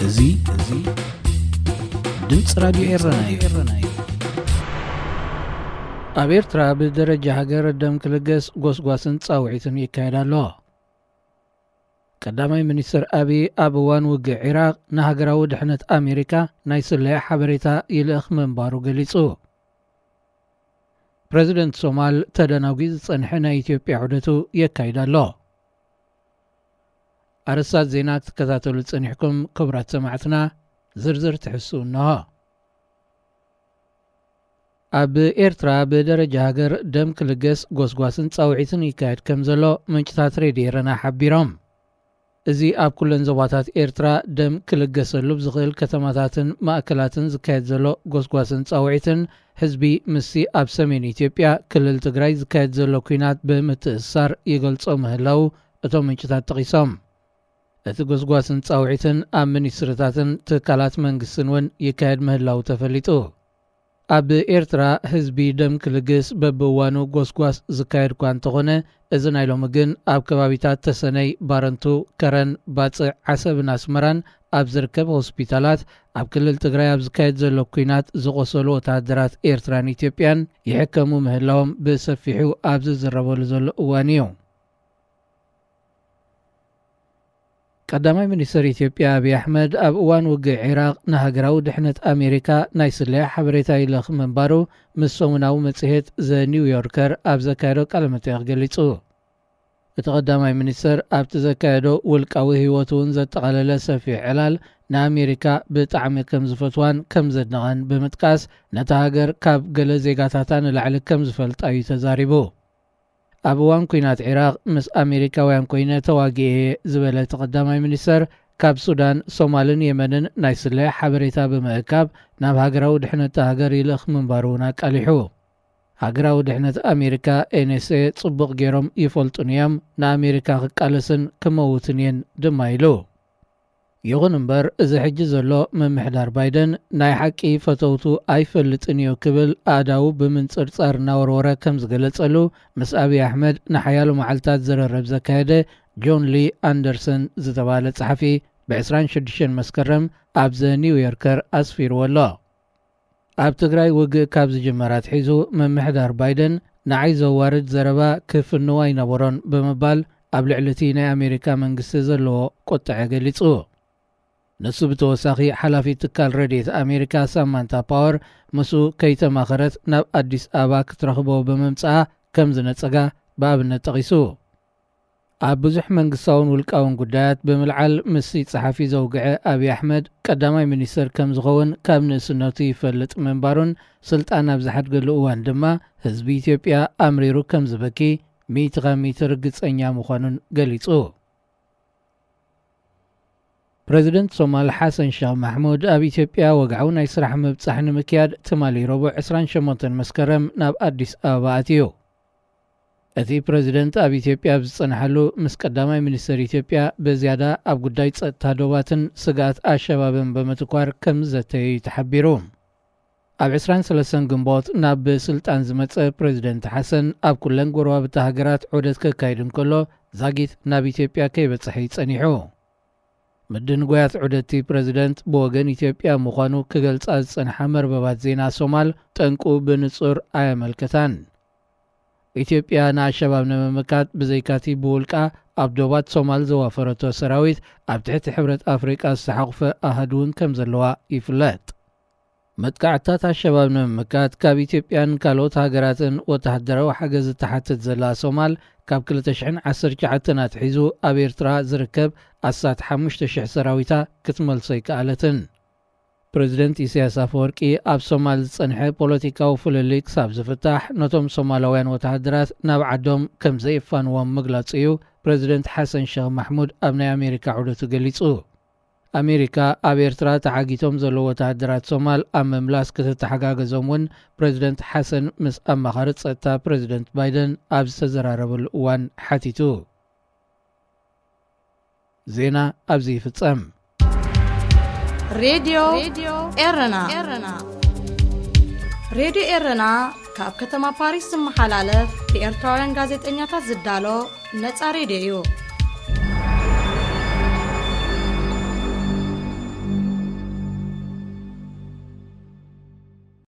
እዙይ ድምጽ ራዲዮ ኤረናይ ኣብ ኤርትራ ብደረጃ ሀገር ደም ክልገስ ጎስጓስን ጻውዒትን ይካሄዳሎ። ቀዳማይ ሚኒስትር አብይ ኣብ እዋን ውግእ ኢራቅ ንሃገራዊ ድሕነት ኣሜሪካ ናይ ስለያ ሓበሬታ ይልእኽ መንባሩ ገሊጹ። ፕሬዚደንት ሶማል ተደናጊ ዝጸንሐ ናይ ኢትዮጵያ ዑደቱ የካይዳሎ። ኣረሳት ዜና ክትከታተሉ ጸኒሕኩም ክብራት ሰማዕትና ዝርዝር ትሕሱ እንሆ። ኣብ ኤርትራ ብደረጃ ሃገር ደም ክልገስ ጎስጓስን ጻውዒትን ይካየድ ከም ዘሎ ምንጭታት ሬድዮ ኤረና ሓቢሮም። እዚ ኣብ ኩለን ዞባታት ኤርትራ ደም ክልገሰሉ ብዝኽእል ከተማታትን ማእከላትን ዝካየድ ዘሎ ጎስጓስን ጻውዒትን ህዝቢ ምሲ ኣብ ሰሜን ኢትዮጵያ ክልል ትግራይ ዝካየድ ዘሎ ኩናት ብምትእስሳር ይገልጾ ምህላው እቶም ምንጭታት ጠቒሶም። እቲ ጎስጓስን ጻውዒትን ኣብ ሚኒስትርታትን ትካላት መንግስትን እውን ይካየድ ምህላው ተፈሊጡ። ኣብ ኤርትራ ህዝቢ ደም ክልግስ በብእዋኑ ጎስጓስ ዝካየድ እኳ እንተኾነ እዚ ናይ ሎሚ ግን ኣብ ከባቢታት ተሰነይ፣ ባረንቱ፣ ከረን፣ ባፅዕ፣ ዓሰብን ኣስመራን ኣብ ዝርከብ ሆስፒታላት ኣብ ክልል ትግራይ ኣብ ዝካየድ ዘሎ ኩናት ዝቆሰሉ ወታደራት ኤርትራን ኢትዮጵያን ይሕከሙ ምህላዎም ብሰፊሑ ኣብ ዝዝረበሉ ዘሎ እዋን እዩ። ቀዳማይ ሚኒስትር ኢትዮጵያ አብይ አሕመድ ኣብ እዋን ውግእ ኢራቅ ንሃገራዊ ድሕነት ኣሜሪካ ናይ ስለያ ሓበሬታ ይልእኽ መንባሩ ምስ ሰሙናዊ መጽሔት ዘ ኒውዮርከር ኣብ ዘካየዶ ቃለ መጠይቕ ገሊጹ። እቲ ቀዳማይ ሚኒስትር ኣብቲ ዘካየዶ ውልቃዊ ህይወቱ እውን ዘጠቓለለ ሰፊሕ ዕላል ንኣሜሪካ ብጣዕሚ ከም ዝፈትዋን ከም ዘድንቐን ብምጥቃስ ነታ ሃገር ካብ ገለ ዜጋታታ ንላዕሊ ከም ዝፈልጣ እዩ ተዛሪቡ። ኣብ እዋን ኩናት ኢራቅ ምስ ኣሜሪካውያን ኮይነ ተዋጊኤ ዝበለ ተቐዳማይ ሚኒስተር ካብ ሱዳን፣ ሶማልን የመንን ናይ ስለያ ሓበሬታ ብምእካብ ናብ ሃገራዊ ድሕነት ሃገር ይልእኽ ምንባሩ እውን ኣቃሊሑ። ሃገራዊ ድሕነት ኣሜሪካ ኤንኤስኤ ጽቡቕ ገይሮም ይፈልጡን እዮም፣ ንኣሜሪካ ክቃለስን ክመውትን እየን ድማ ኢሉ። ይኹን እምበር እዚ ሕጂ ዘሎ መምሕዳር ባይደን ናይ ሓቂ ፈተውቱ ኣይፈልጥን እዩ ክብል ኣእዳው ብምንፅርፃር እናወርወረ ከም ዝገለጸሉ ምስ አብይ አሕመድ ንሓያሉ መዓልታት ዘረረብ ዘካየደ ጆን ሊ ኣንደርሰን ዝተባሃለ ጸሓፊ ብ26 መስከረም ኣብ ዘ ኒውዮርከር ኣስፊርዎ ኣሎ። ኣብ ትግራይ ውግእ ካብ ዝጅመራት ሒዙ መምሕዳር ባይደን ንዓይ ዘዋርድ ዘረባ ክፍንዋ ይነበሮን ብምባል ኣብ ልዕልቲ ናይ ኣሜሪካ መንግስቲ ዘለዎ ቁጥዐ ገሊጹ። ንሱ ብተወሳኺ ሓላፊ ትካል ረድኤት ኣሜሪካ ሳማንታ ፓወር ምስኡ ከይተማኸረት ናብ ኣዲስ ኣበባ ክትረኽቦ ብምምጽኣ ከም ዝነጸጋ ብኣብነት ጠቒሱ። ኣብ ብዙሕ መንግስታውን ውልቃውን ጉዳያት ብምልዓል ምሲ ጸሓፊ ዘውግዐ አብይ አሕመድ ቀዳማይ ሚኒስትር ከም ዝኸውን ካብ ንእስነቱ ይፈልጥ ምንባሩን ስልጣን ኣብ ዝሓድገሉ እዋን ድማ ህዝቢ ኢትዮጵያ ኣምሪሩ ከም ዝበኪ 100% ርግጸኛ ምዃኑን ገሊጹ። ፕሬዚደንት ሶማል ሓሰን ሼኽ ማሕሙድ ኣብ ኢትዮጵያ ወግዓዊ ናይ ስራሕ ምብጻሕ ንምክያድ ትማሊ ረቡዕ 28 መስከረም ናብ ኣዲስ ኣበባ ኣትዩ። እቲ ፕሬዚደንት ኣብ ኢትዮጵያ ብዝጸንሐሉ ምስ ቀዳማይ ሚኒስትር ኢትዮጵያ በዝያዳ ኣብ ጉዳይ ጸጥታ ዶባትን ስጋት ኣሸባብን ብምትኳር ከም ዘተዩ ተሓቢሩ። ኣብ 23 ግንቦት ናብ ስልጣን ዝመጸ ፕሬዚደንት ሓሰን ኣብ ኩለን ጎረባብቲ ሃገራት ዑደት ከካይድ እንከሎ ዛጊት ናብ ኢትዮጵያ ከይበጽሐ ይጸኒሑ። ምድንጓያት ዑደቲ ፕሬዚደንት ብወገን ኢትዮጵያ ምዃኑ ክገልጻ ዝጸንሐ መርበባት ዜና ሶማል ጠንቁ ብንጹር ኣየመልከታን። ኢትዮጵያ ንኣሸባብ ንምምካት ብዘይካቲ ብውልቃ ኣብ ዶባት ሶማል ዘዋፈረቶ ሰራዊት ኣብ ትሕቲ ሕብረት ኣፍሪቃ ዝተሓቑፈ ኣሃድ እውን ከም ዘለዋ ይፍለጥ። መጥቃዕታት ኣሸባብ ንምምካት ካብ ኢትዮጵያን ካልኦት ሃገራትን ወተሃደራዊ ሓገዝ ዝተሓትት ዘላ ሶማል ካብ 2019 ኣትሒዙ ኣብ ኤርትራ ዝርከብ 5,000 ሰራዊታ ክትመልሶ ይከኣለትን። ፕሬዚደንት ኢሳያስ ኣፈወርቂ ኣብ ሶማል ዝጸንሐ ፖለቲካዊ ፍልልይ ክሳብ ዝፍታሕ ነቶም ሶማላውያን ወተሃደራት ናብ ዓዶም ከም ዘየፋንዎም ምግላጹ እዩ ፕሬዚደንት ሓሰን ሼኽ ማሕሙድ ኣብ ናይ ኣሜሪካ ዑደቱ ገሊጹ። ኣሜሪካ ኣብ ኤርትራ ተሓጊቶም ዘለዎ ወተሃደራት ሶማል ኣብ መምላስ ክትተሓጋገዞም እውን ፕሬዚደንት ሓሰን ምስ ኣማኻሪ ጸጥታ ፕሬዚደንት ባይደን ኣብ ዝተዘራረበሉ እዋን ሓቲቱ። ዜና ኣብዚ ይፍጸም። ሬድዮ ኤረና ሬድዮ ኤረና ካብ ከተማ ፓሪስ ዝመሓላለፍ ብኤርትራውያን ጋዜጠኛታት ዝዳሎ ነፃ ሬድዮ እዩ።